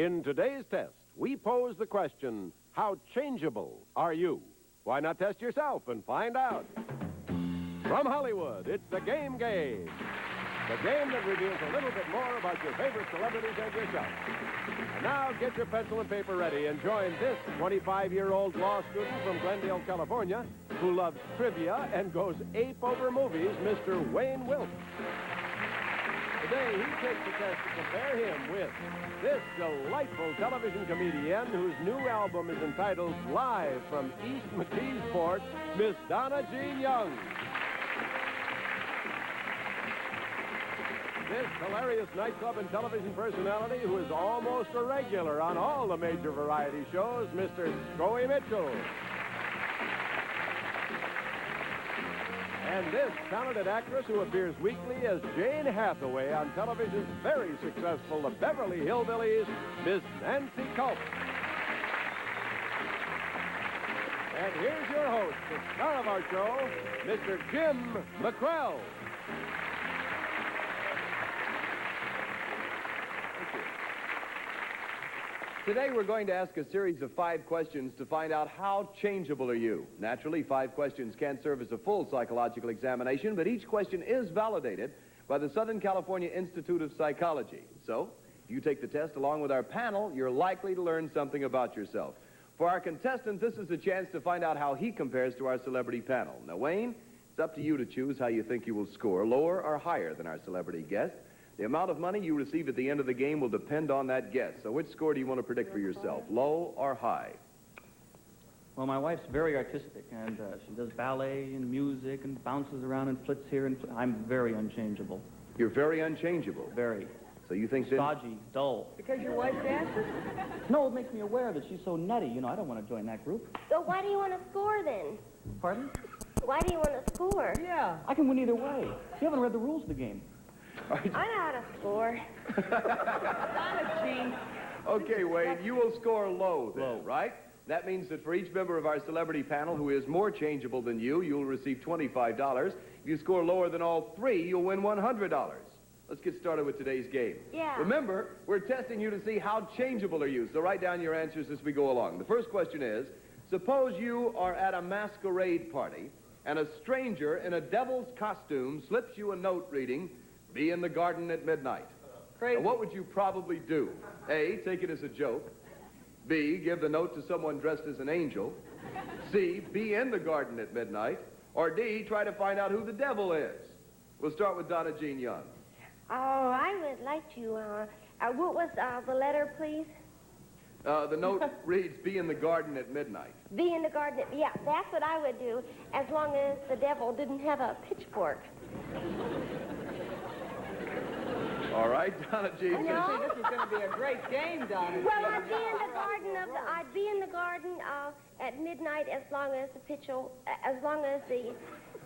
In today's test, we pose the question, how changeable are you? Why not test yourself and find out? From Hollywood, it's the Game Game. The game that reveals a little bit more about your favorite celebrities and yourself. And now get your pencil and paper ready and join this 25-year-old law student from Glendale, California, who loves trivia and goes ape over movies, Mr. Wayne Wilkes. Today, he takes the test to compare him with this delightful television comedian whose new album is entitled Live from East McKeesport, Miss Donna Jean Young. This hilarious nightclub and television personality who is almost a regular on all the major variety shows, Mr. Scoey Mitchell. And this talented actress who appears weekly as Jane Hathaway on television's very successful The Beverly Hillbillies, Miss Nancy Culp. And here's your host, the star of our show, Mr. Jim McKrell. Today we're going to ask a series of 5 questions to find out how changeable are you. Naturally, 5 questions can't serve as a full psychological examination, but each question is validated by the Southern California Institute of Psychology. So, if you take the test along with our panel, you're likely to learn something about yourself. For our contestant, this is a chance to find out how he compares to our celebrity panel. Now, Wayne, it's up to you to choose how you think you will score, lower or higher than our celebrity guest. The amount of money you receive at the end of the game will depend on that guess. So which score do you want to predict for yourself, low or high? Well, my wife's very artistic, and she does ballet and music and bounces around and flits here, and I'm very unchangeable. You're very unchangeable? Very. So you think stodgy, dull. Because your wife dances? No, it makes me aware that she's so nutty. You know, I don't want to join that group. So why do you want to score, then? Pardon? Why do you want to score? Yeah. I can win either way. You haven't read the rules of the game. I know how to score. Donna Jean. Okay, Wade, you will score low then, right? That means that for each member of our celebrity panel who is more changeable than you'll receive $25. If you score lower than all 3, you'll win $100. Let's get started with today's game. Yeah. Remember, we're testing you to see how changeable are you, so write down your answers as we go along. The first question is, suppose you are at a masquerade party and a stranger in a devil's costume slips you a note reading, "Be in the garden at midnight." Crazy. Now, what would you probably do? A, take it as a joke. B, give the note to someone dressed as an angel. C, be in the garden at midnight. Or D, try to find out who the devil is. We'll start with Donna Jean Young. Oh, I would like to, what was the letter, please? The note reads, "Be in the garden at midnight." Be in the garden. Yeah, that's what I would do, as long as the devil didn't have a pitchfork. All right, Donna Jean. No? This is going to be a great game, Donna. Well, I'd be in the garden at midnight as long as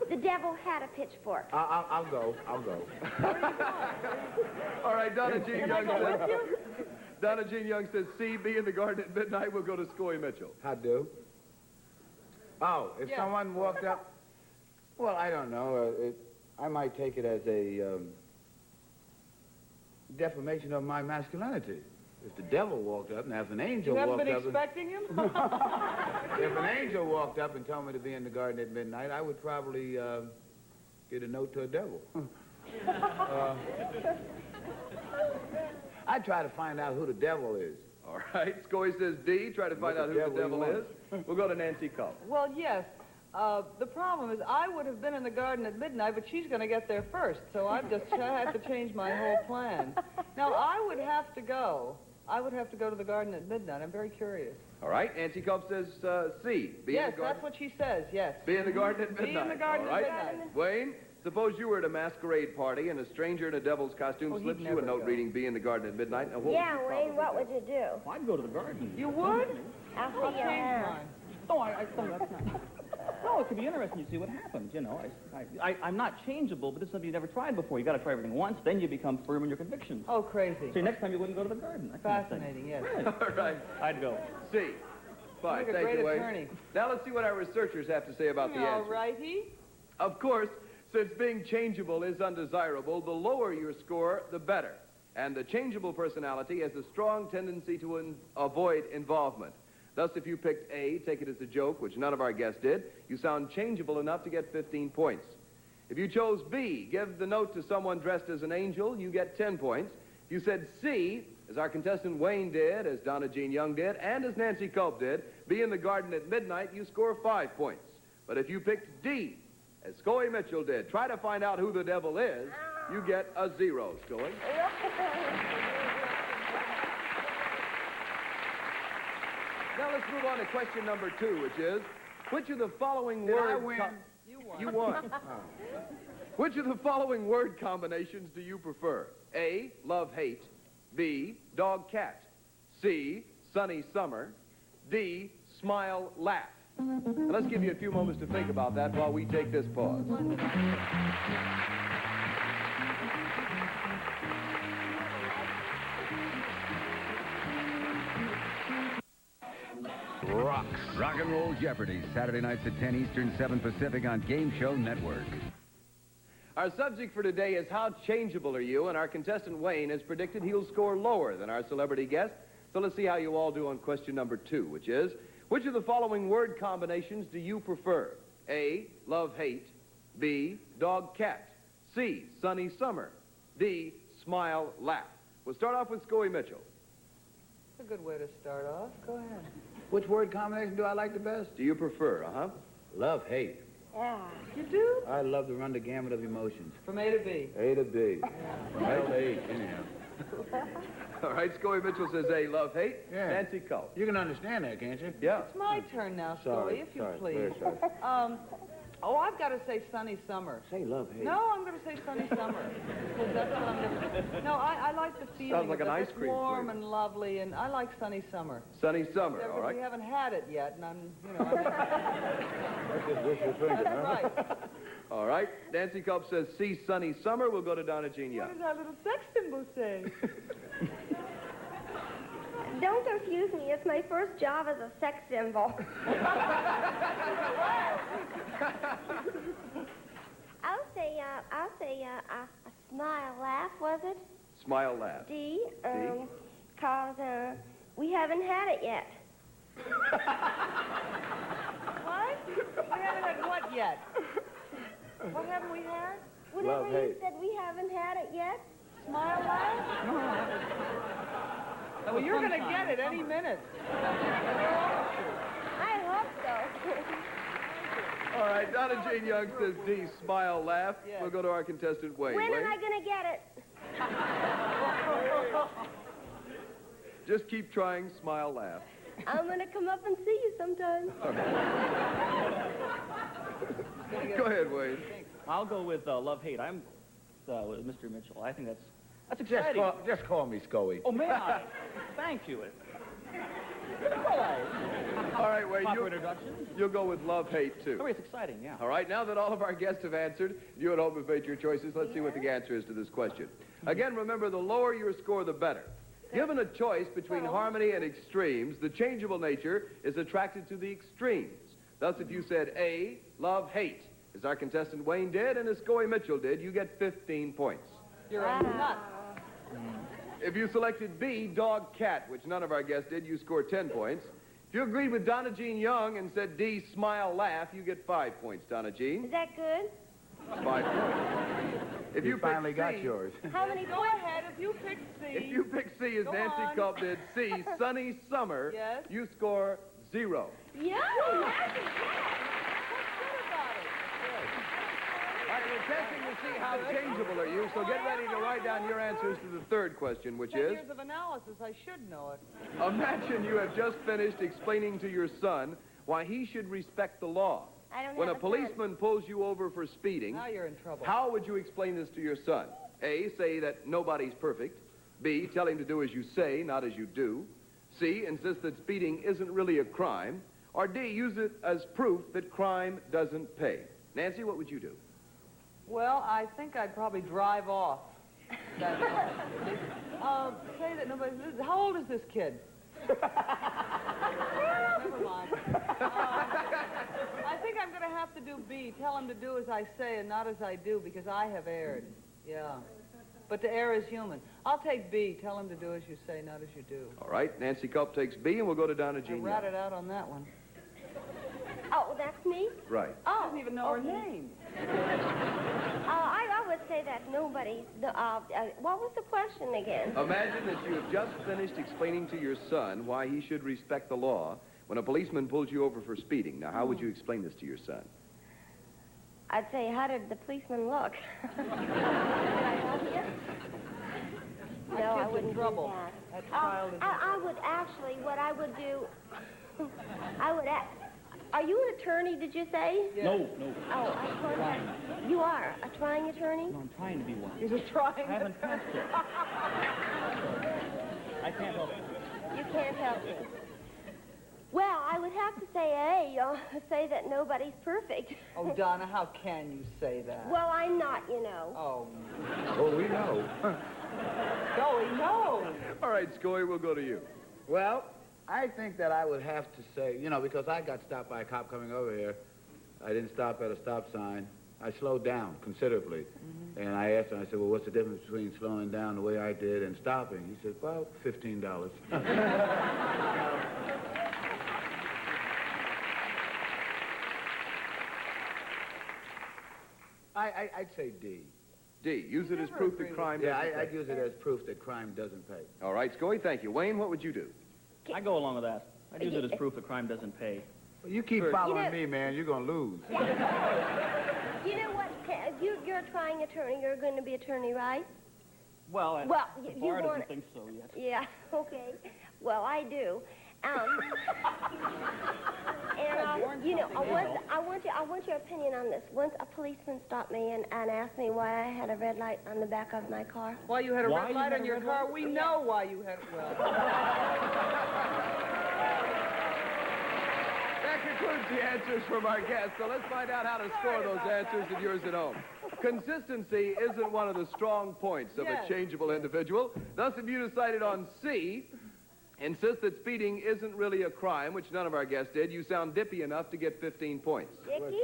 the devil had a pitchfork. I'll go. All right, Donna Jean Young says, Donna Jean Young says, C, be in the garden at midnight. We'll go to Scoey Mitchell. I do. Oh, if Yeah. someone walked up, well, I don't know. I might take it as a defamation of my masculinity. If the devil walked up and if an angel You haven't walked been up, expecting him? if an angel walked up and told me to be in the garden at midnight, I would probably get a note to a devil. I'd try to find out who the devil is. All right, Scoey says D, try to find out who the devil is. We'll go to Nancy Culp. Well, yes. The problem is I would have been in the garden at midnight, but she's going to get there first, so I have to change my whole plan. Now, I would have to go to the garden at midnight. I'm very curious. All right, Nancy Culp says C, be Yes, in the garden. that's what she says, yes. Be in the garden at midnight. Be in the garden All right. at midnight. Wayne, suppose you were at a masquerade party and a stranger in a devil's costume Oh, he'd slips you a never note go. reading, "Be in the garden at midnight." Now, what Yeah, would you Wayne, probably what do? would you do? I'd go to the garden. You would? I'll I'll see you change around. mine. No, that's not. No, it could be interesting to see what happens, you know. I'm not changeable, but this is something you've never tried before. You got to try everything once, then you become firm in your convictions. Oh, crazy. So next time you wouldn't go to the garden. That kind of thing. Fascinating, yes. Right. All right, I'd go. C. Fine, You're a thank great you, Wayne. attorney. Now let's see what our researchers have to say about the All answer. righty. Of course, since being changeable is undesirable, the lower your score, the better. And the changeable personality has a strong tendency to avoid involvement. Thus, if you picked A, take it as a joke, which none of our guests did, you sound changeable enough to get 15 points. If you chose B, give the note to someone dressed as an angel, you get 10 points. If you said C, as our contestant Wayne did, as Donna Jean Young did, and as Nancy Culp did, be in the garden at midnight, you score 5 points. But if you picked D, as Scoey Mitchell did, try to find out who the devil is, you get a 0, Scoey. Now let's move on to question number 2, which is, which of the following words... I win? You won. Which of the following word combinations do you prefer? A, love, hate. B, dog, cat. C, sunny, summer. D, smile, laugh. Now, let's give you a few moments to think about that while we take this pause. Rocks. Rock and Roll Jeopardy, Saturday nights at 10 Eastern, 7 Pacific on Game Show Network. Our subject for today is how changeable are you, and our contestant Wayne has predicted he'll score lower than our celebrity guest. So let's see how you all do on question number 2, which is, which of the following word combinations do you prefer? A, love, hate. B, dog, cat. C, sunny, summer. D, smile, laugh. We'll start off with Scoey Mitchell. That's a good way to start off. Go ahead. Which word combination do I like the best? Do you prefer, Love, hate. Yeah. You do? I love to run the gamut of emotions. From A to B. A to B. From L to H, anyhow. All right, Scoey Mitchell says A, love, hate. Yeah. Nancy Culp. You can understand that, can't you? Yeah. It's my turn now, Sorry, Scoey, if you sorry, please. very sorry. I've got to say sunny summer. Say love, hate. No, I'm going to say sunny summer. Because that's what I'm going to do. No, I like the feeling like of an it. ice It's cream warm flavor. and lovely, and I like sunny summer. Sunny summer, Yeah, all because right. we haven't had it yet, and I'm, That's just wishful thinking, that's huh? right. All right. Nancy Culp says C, sunny summer. We'll go to Donna Jean Young. What does our little sex symbol say? Don't confuse me. It's my first job as a sex symbol. I'll say a smile, laugh, was it? Smile, laugh. D, cause we haven't had it yet. What? We haven't had what yet? What haven't we had? Whatever Love, you hate. said, we haven't had it yet. Smile, laugh? Well, you're going to get it any minute. I hope so. All right. Donna Jean Young says D, smile, laugh. Yes. We'll go to our contestant, Wayne. When Wayne? am I going to get it? Just keep trying, smile, laugh. I'm going to come up and see you sometime. Go ahead, Wayne. I'll go with love, hate. I'm with Mr. Mitchell. I think that's exciting. Just call me Scoey. Oh, may I? Thank you. All right, Wayne. Proper introduction. You'll go with love, hate, too. Oh, it's exciting, yeah. All right, now that all of our guests have answered, you at home have made your choices. Let's see what the answer is to this question. Again, remember, the lower your score, the better. Given a choice between harmony and extremes, the changeable nature is attracted to the extremes. Thus, if you said A, love, hate, as our contestant Wayne did and as Scoey Mitchell did, you get 15 points. You're a nut. If you selected B, dog, cat, which none of our guests did, you score 10 points. If you agreed with Donna Jean Young and said D, smile, laugh, you get 5 points, Donna Jean. Is that good? 5 points. If You finally picked got C, yours. How many Go ahead. If you pick C. If you pick C, as Go Nancy on. Culp did, C, sunny summer, Yes. you score 0. Yeah, that's All right, we're testing to see how changeable are you, so get ready to write down your answers to the third question, which 10 is, years of analysis. I should know it. imagine you have just finished explaining to your son why he should respect the law. I don't When a have a son. policeman pulls you over for speeding, Now you're in trouble. how would you explain this to your son? A, say that nobody's perfect. B, tell him to do as you say, not as you do. C, insist that speeding isn't really a crime. Or D, use it as proof that crime doesn't pay. Nancy, what would you do? Well, I think I'd probably drive off. Say that nobody... How old is this kid? Never mind. I think I'm going to have to do B. Tell him to do as I say and not as I do, because I have erred. Yeah. but to err is human. I'll take B. Tell him to do as you say, not as you do. All right, Nancy Culp takes B, and we'll go to Donna I Jean Young. ratted out on that one. Oh, that's me? Right. Oh, Doesn't even know her name. I would say that nobody... what was the question again? Imagine that you have just finished explaining to your son why he should respect the law when a policeman pulls you over for speeding. Now, how would you explain this to your son? I'd say, how did the policeman look? Did I help you? No, I kid's in wouldn't trouble. do that. That child is in I would actually, what I would do, are you an attorney, did you say? Yes. No, no. Oh, I thought you are a trying attorney? No, I'm trying to be one. He's a trying. I haven't passed it. I can't help it. You can't help me. Well, I would have to say, say that nobody's perfect. Oh, Donna, how can you say that? Well, I'm not, you know. Oh, Oh, we know. Joey, no. All right, Scoy, we'll go to you. Well, I think that I would have to say, you know, because I got stopped by a cop coming over here. I didn't stop at a stop sign. I slowed down considerably. And I asked him, I said, well, what's the difference between slowing down the way I did and stopping? He said, well, $15. I'd say D. D, use it as proof that crime Yeah, doesn't I'd pay. use it as proof that crime doesn't pay. All right, Scoy, thank you. Wayne, what would you do? I go along with that. I use it as proof that crime doesn't pay. Well, you keep following me, man, you're going to lose. You know what? You're a trying attorney. You're going to be attorney, right? Well, Well, the you bar want- doesn't think so yet. Yeah, okay. Well, I do. You know, I want your opinion on this. Once a policeman stopped me and asked me why I had a red light on the back of my car. Why you had a Why red you light had on a your red car? light? We know why you had it. Well, That concludes the answers from our guests, so let's find out how to score those answers and yours at home. Consistency isn't one of the strong points of Yes. a changeable individual. Thus, if you decided on C, insist that speeding isn't really a crime, which none of our guests did, you sound dippy enough to get 15 points. Dicky?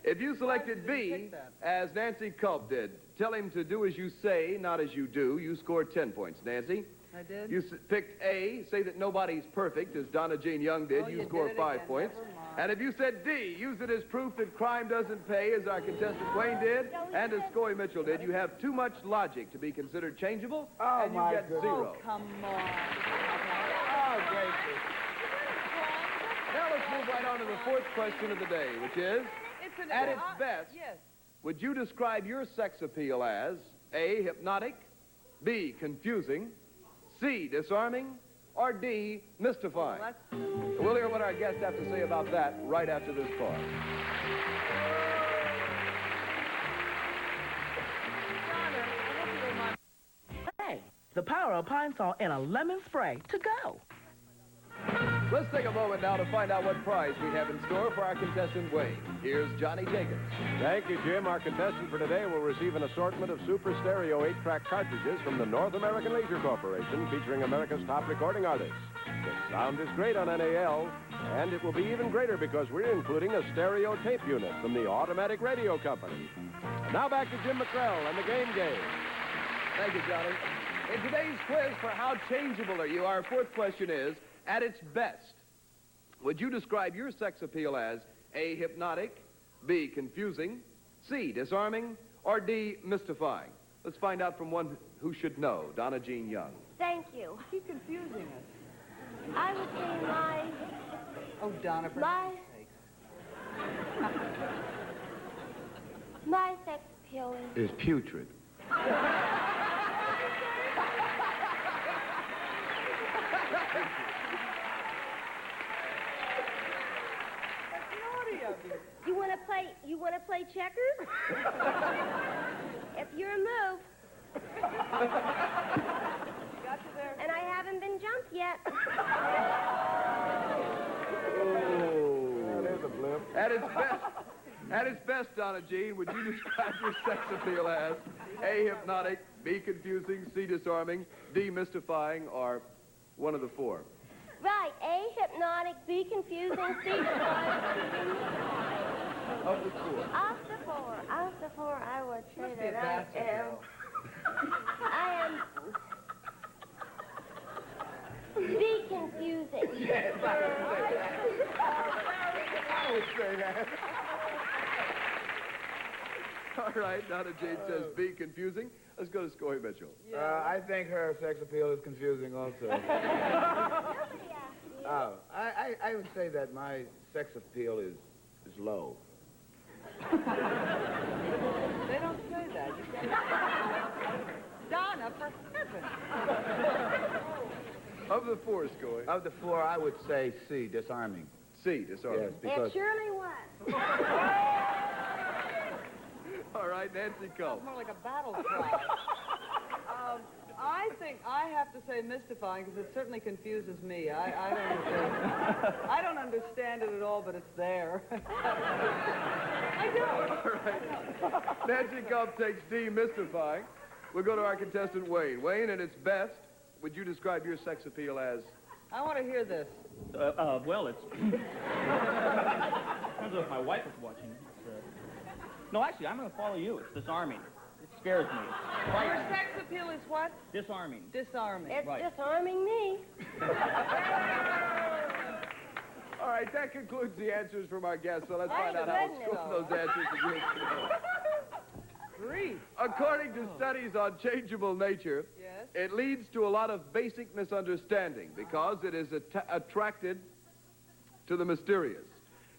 If you selected B, as Nancy Culp did, tell him to do as you say, not as you do, you scored 10 points. Nancy? I did. You picked A, say that nobody's perfect, as Donna Jean Young did. Oh, You you scored did it 5 again. points. Never mind. And if you said D, use it as proof that crime doesn't pay, as our contestant Wayne did, and as Scoy Mitchell did. You have too much logic to be considered changeable, Oh, and you my get goodness. 0. Oh, come on. Oh, gracious. Now let's move right on to the fourth question of the day, which is, It's an at its best, Yes. would you describe your sex appeal as A, hypnotic, B, confusing, C, disarming, or D, mystifying? We'll hear what our guests have to say about that right after this pause. Hey, the power of pine sol and a lemon spray to go. Let's take a moment now to find out what prize we have in store for our contestant Wayne. Here's Johnny Jenkins. Thank you, Jim. Our contestant for today will receive an assortment of Super Stereo 8-track cartridges from the North American Leisure Corporation, featuring America's top recording artists. The sound is great on NAL, and it will be even greater because we're including a stereo tape unit from the Automatic Radio Company. And now back to Jim McKrell and the Game. Thank you, Johnny. In today's quiz for How Changeable Are You, our fourth question is, at its best, would you describe your sex appeal as A, hypnotic, B, confusing, C, disarming, or D, mystifying? Let's find out from one who should know, Donna Jean Young. Thank you. Keep confusing us. I would say Oh, Donna, for my heaven's sake. my sex appeal is... Is putrid. You want to play checkers? If you're a move. Got you there. And I haven't been jumped yet. Oh, there's a blip. At its best, Donna Jean, would you describe your sex appeal as A, hypnotic, B, confusing, C, disarming, D, mystifying, or one of the four? Right. A, hypnotic, B, confusing, C, disarming. Of the four. Of the four, I would say Must be a that I am... basketball. I am... Be confusing. Yes, I would say that. All right, Donna Jean says be confusing. Let's go to Scory Mitchell. I think her sex appeal is confusing also. Oh, I would say that my sex appeal is low. They don't say that. You can't... Donna, for heaven's Of the four, Scory. Of the four, I would say C, disarming. C, disarming. Yes, because... It surely was. All right, Nancy Culp. more like a battle cry. I think I have to say mystifying because it certainly confuses me. I don't understand it at all, but it's there. I do. All right. Nancy Culp takes D, mystifying. We'll go to our contestant, Wayne. Wayne, at its best, would you describe your sex appeal as? I want to hear this. Well, it's... depends on if my wife is watching. No, actually, I'm going to follow you. It's disarming. It scares me. Your sex appeal is what? Disarming. Disarming. It's Right. disarming me. All right, that concludes the answers from our guests, so let's find out how goodness. those answers agree. Grief. According to studies on changeable nature, Yes. it leads to a lot of basic misunderstanding because it is attracted to the mysterious.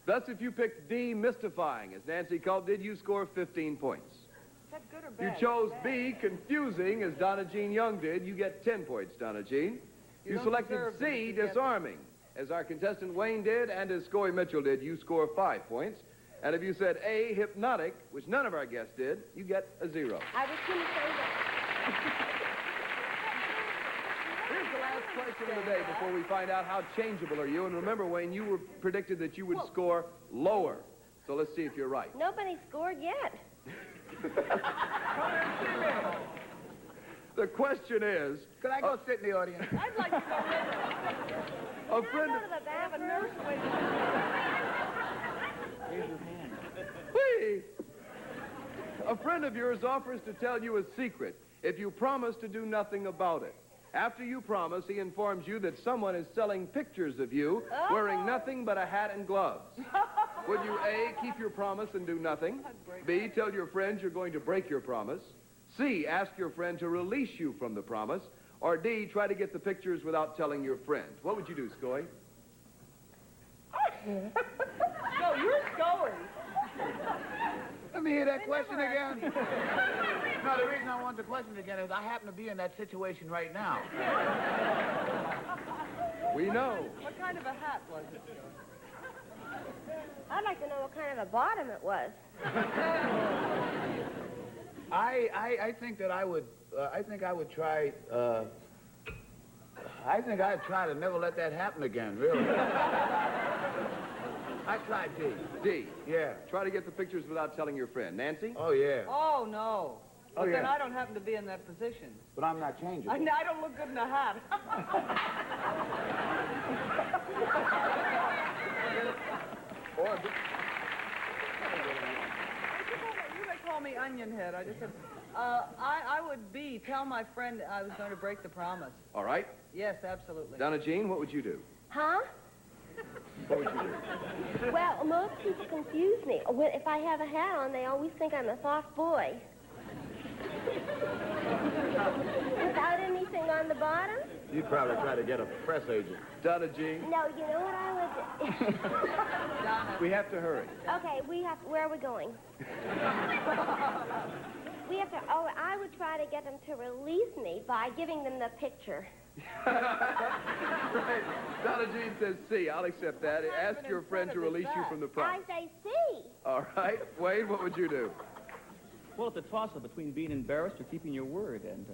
Thus, if you picked D, mystifying, as Nancy Culp did, you score 15 points. Is that good or You bad? chose Bad. B, confusing, as Donna Jean Young did. You get 10 points, Donna Jean. You You don't selected deserve them C, if you get disarming, as our contestant Wayne did and as Scory Mitchell did. You score 5 points. And if you said A, hypnotic, which none of our guests did, you get a 0. I was going to say that. Here's the last question of the day before we find out how changeable are you. And remember, Wayne, you were predicted that you would score lower. So let's see if you're right. Nobody scored yet. The question is, Could I go sit in the audience? I'd like to go a friend Go of... to the bathroom. Raise your hand. Whee! A friend of yours offers to tell you a secret if you promise to do nothing about it. After you promise, he informs you that someone is selling pictures of you wearing nothing but a hat and gloves. Would you A, keep your promise and do nothing? B, tell your friends you're going to break your promise? C, ask your friend to release you from the promise? Or D, try to get the pictures without telling your friend? What would you do, Scoy? No, you're going. Let me hear that question again. No, the reason I want the question again is I happen to be in that situation right now. We know. What kind of a hat was it? I'd like to know what kind of a bottom it was. I think that I would try, I think I'd try to never let that happen again, really. I tried D. D. Yeah. Try to get the pictures without telling your friend. Nancy? Oh, yeah. Oh, no. Oh, But then yeah. I don't happen to be in that position. But I'm not changing. I don't look good in a hat. Or You may call me Onion Head. I just said, I would B, tell my friend I was going to break the promise. all right. Yes, absolutely. Donna Jean, what would you do? Huh? What would you do? Well, most people confuse me. If I have a hat on, they always think I'm a soft boy. Without anything on the bottom? You'd probably try to get a press agent. Donna Jean, No, you know what I would do? we have to hurry. Okay, where are we going? We have to, I would try to get them to release me by giving them the picture. Right. Donna Jean says C. I'll accept that. Ask even your in friend front to of his release you back. from the I promise. say C. All right. Wayne, what would you do? Well, it's a toss-up between being embarrassed or keeping your word and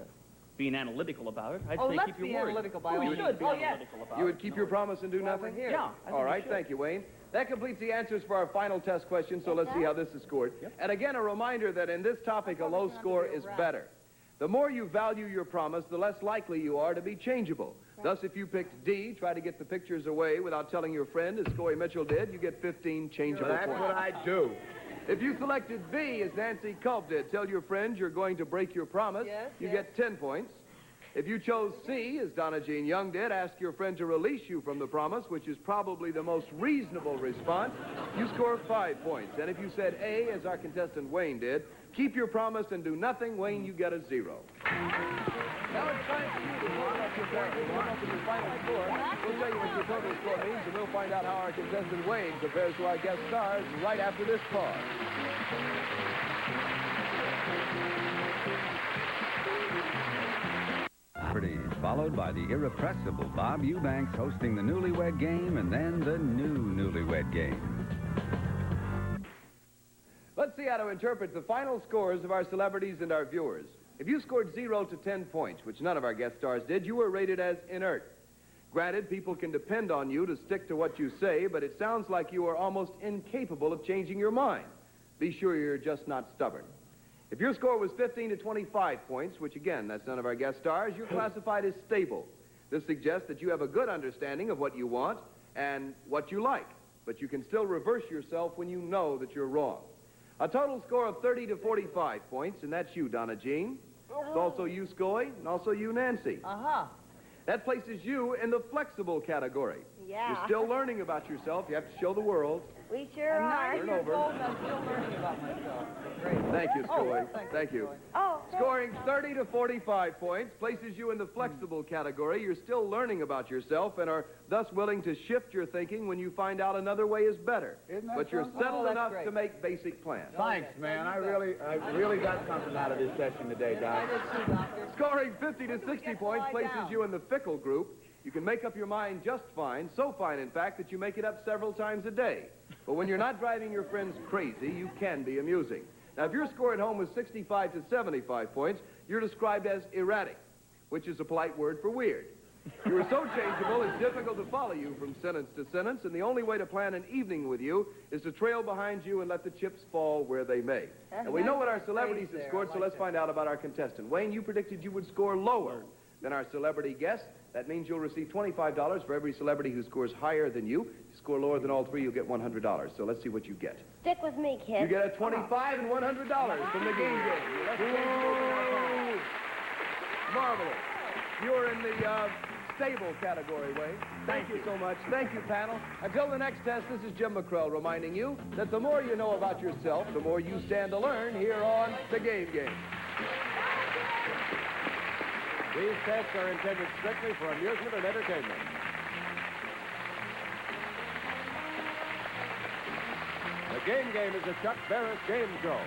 being analytical about it. I'd Oh, say let's keep your be word. analytical by Oh, all you means. should be Oh, yes. analytical about You it. would keep your promise and do Why we're nothing? here. Yeah. I think All you right. should. Thank you, Wayne. That completes the answers for our final test question, so let's see how this is scored. Yep. And again, a reminder that in this topic, a low score is better. The more you value your promise, the less likely you are to be changeable. Thus, if you picked D, try to get the pictures away without telling your friend, as Scory Mitchell did, you get 15 changeable That's points. what I do. If you selected B, as Nancy Culp did, tell your friends you're going to break your promise. Yes, You yes. get 10 points. If you chose C, as Donna Jean Young did, ask your friend to release you from the promise, which is probably the most reasonable response, you score 5 points. And if you said A, as our contestant Wayne did, keep your promise and do nothing, Wayne, you get a 0. Now it's time for you to warm up your points and come up with your final score. We'll tell you what your total score means, and we'll find out how our contestant Wayne compares to our guest stars right after this pause. Followed by the irrepressible Bob Eubanks hosting the Newlywed Game and then the new Newlywed Game. Let's see how to interpret the final scores of our celebrities and our viewers. If you scored 0 to 10 points, which none of our guest stars did, you were rated as inert. Granted, people can depend on you to stick to what you say, but it sounds like you are almost incapable of changing your mind. Be sure you're just not stubborn. If your score was 15 to 25 points, which again, that's none of our guest stars, you're classified as stable. This suggests that you have a good understanding of what you want and what you like, but you can still reverse yourself when you know that you're wrong. A total score of 30 to 45 points, and that's you, Donna Jean. It's also you, Scoy, and also you, Nancy. Uh-huh. That places you in the flexible category. Yeah. You're still learning about yourself. You have to show the world. We sure I'm are. 9 years old and I'm still learning about myself. Great. Thank you, Scoy. Oh, Thank you. Scoy. Oh, Scoring 30 to 45 points places you in the flexible category. You're still learning about yourself and are thus willing to shift your thinking when you find out another way is better. Isn't that But you're something? settled Oh, that's enough great. to make basic plans. Thanks, man. I really got something out of this session today, I guys. did too, Doctor. Scoring 50 to We 60 get to points lie places down. you in the fickle group. You can make up your mind just fine, so fine, in fact, that you make it up several times a day. But when you're not driving your friends crazy, you can be amusing. Now, if your score at home was 65 to 75 points, you're described as erratic, which is a polite word for weird. You are so changeable, it's difficult to follow you from sentence to sentence, and the only way to plan an evening with you is to trail behind you and let the chips fall where they may. And we know what our celebrities have scored, so let's find out about our contestant. Wayne, you predicted you would score lower than our celebrity guest. That means you'll receive $25 for every celebrity who scores higher than you. If you score lower than all three, you'll get $100. So let's see what you get. stick with me, kid. You get a $25 and $100 from the game game. You're less changeable than our opponent. Marvelous. You're in the stable category, Wayne. Thank you so much. Thank you, panel. Until the next test, this is Jim McKrell reminding you that the more you know about yourself, the more you stand to learn here on The Game Game. These tests are intended strictly for amusement and entertainment. The Game Game is a Chuck Barris game show.